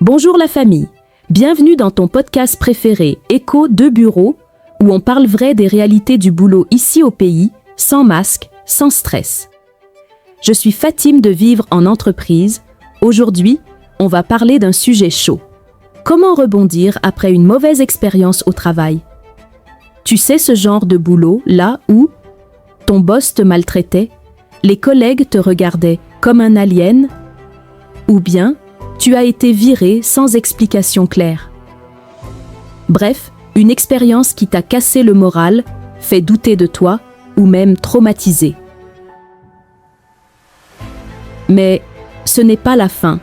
Bonjour la famille, bienvenue dans ton podcast préféré Écho de bureau, où on parle vrai des réalités du boulot ici au pays, sans masque, sans stress. Je suis Fatime de Vivre en entreprise. Aujourd'hui, on va parler d'un sujet chaud. Comment rebondir après une mauvaise expérience au travail? Tu sais ce genre de boulot, là où ton boss te maltraitait, les collègues te regardaient comme un alien, ou bien tu as été viré sans explication claire. Bref, une expérience qui t'a cassé le moral, fait douter de toi ou même traumatisé. Mais ce n'est pas la fin.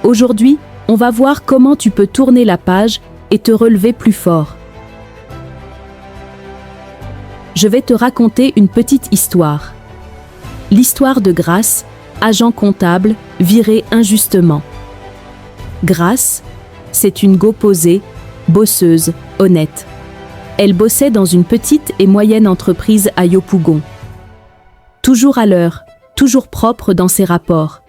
Aujourd'hui, on va voir comment tu peux tourner la page et te relever plus fort. Je vais te raconter une petite histoire. L'histoire de Grace, agent comptable, viré injustement. Grace, c'est une go posée, bosseuse, honnête. Elle bossait dans une petite et moyenne entreprise à Yopougon. Toujours à l'heure, toujours propre dans ses rapports.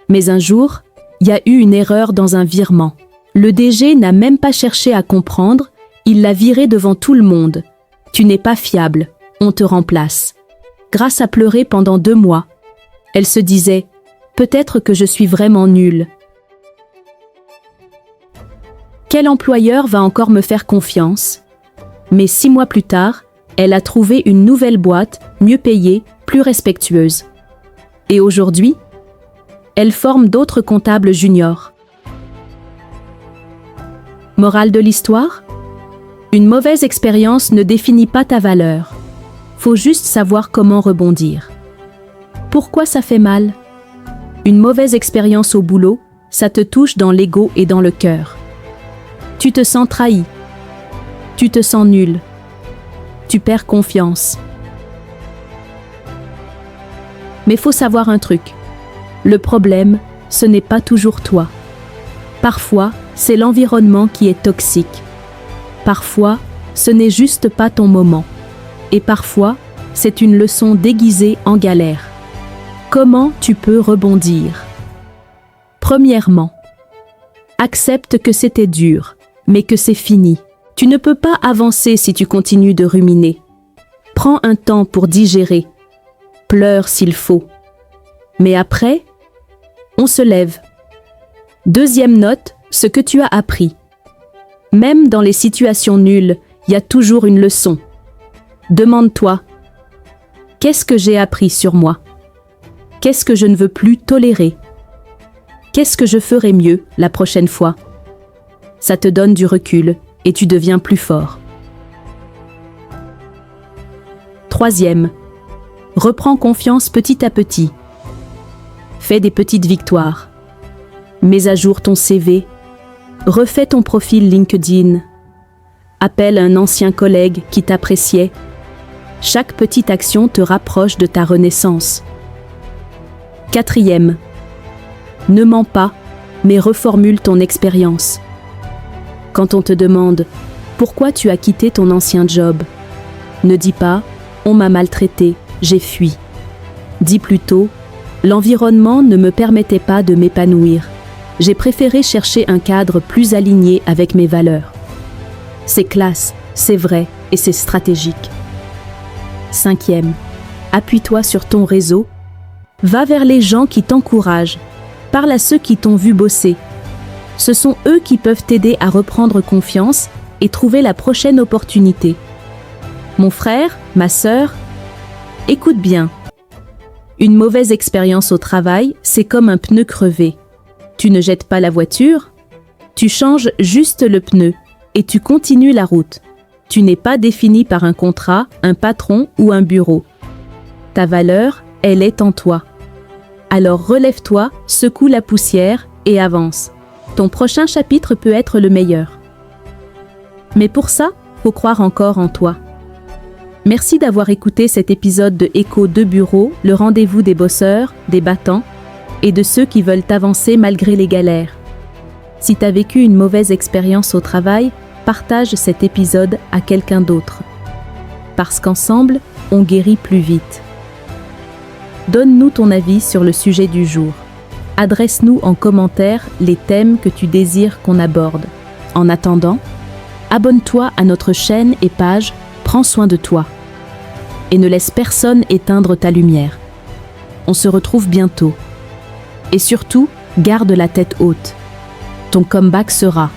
Mais un jour, il y a eu une erreur dans un virement. Le DG n'a même pas cherché à comprendre, il l'a viré devant tout le monde. Tu n'es pas fiable, on te remplace. Grace a pleuré pendant 2 mois. Elle se disait, peut-être que je suis vraiment nulle. Quel employeur va encore me faire confiance? Mais 6 mois plus tard, elle a trouvé une nouvelle boîte, mieux payée, plus respectueuse. Et aujourd'hui, elle forme d'autres comptables juniors. Morale de l'histoire? Une mauvaise expérience ne définit pas ta valeur. Faut juste savoir comment rebondir. Pourquoi ça fait mal? Une mauvaise expérience au boulot, ça te touche dans l'ego et dans le cœur. Tu te sens trahi. Tu te sens nul. Tu perds confiance. Mais faut savoir un truc. Le problème, ce n'est pas toujours toi. Parfois, c'est l'environnement qui est toxique. Parfois, ce n'est juste pas ton moment. Et parfois, c'est une leçon déguisée en galère. Comment tu peux rebondir? Premièrement, accepte que c'était dur, mais que c'est fini. Tu ne peux pas avancer si tu continues de ruminer. Prends un temps pour digérer. Pleure s'il faut. Mais après, on se lève. Deuxième note, ce que tu as appris. Même dans les situations nulles, il y a toujours une leçon. Demande-toi, qu'est-ce que j'ai appris sur moi? Qu'est-ce que je ne veux plus tolérer? Qu'est-ce que je ferai mieux la prochaine fois? Ça te donne du recul et tu deviens plus fort. Troisième, reprends confiance petit à petit. Fais des petites victoires. Mets à jour ton CV. Refais ton profil LinkedIn. Appelle un ancien collègue qui t'appréciait. Chaque petite action te rapproche de ta renaissance. Quatrième, ne mens pas, mais reformule ton expérience. Quand on te demande « Pourquoi tu as quitté ton ancien job ?» Ne dis pas « On m'a maltraité, j'ai fui ». Dis plutôt « L'environnement ne me permettait pas de m'épanouir. J'ai préféré chercher un cadre plus aligné avec mes valeurs. » C'est classe, c'est vrai et c'est stratégique. Cinquième, appuie-toi sur ton réseau. Va vers les gens qui t'encouragent. Parle à ceux qui t'ont vu bosser. Ce sont eux qui peuvent t'aider à reprendre confiance et trouver la prochaine opportunité. Mon frère, ma sœur, écoute bien. Une mauvaise expérience au travail, c'est comme un pneu crevé. Tu ne jettes pas la voiture, tu changes juste le pneu et tu continues la route. Tu n'es pas défini par un contrat, un patron ou un bureau. Ta valeur, elle est en toi. Alors relève-toi, secoue la poussière et avance. Ton prochain chapitre peut être le meilleur. Mais pour ça, faut croire encore en toi. Merci d'avoir écouté cet épisode de Écho de bureau, le rendez-vous des bosseurs, des battants et de ceux qui veulent avancer malgré les galères. Si tu as vécu une mauvaise expérience au travail, partage cet épisode à quelqu'un d'autre. Parce qu'ensemble, on guérit plus vite. Donne-nous ton avis sur le sujet du jour. Adresse-nous en commentaire les thèmes que tu désires qu'on aborde. En attendant, abonne-toi à notre chaîne et page Prends soin de toi. Et ne laisse personne éteindre ta lumière. On se retrouve bientôt. Et surtout, garde la tête haute. Ton comeback sera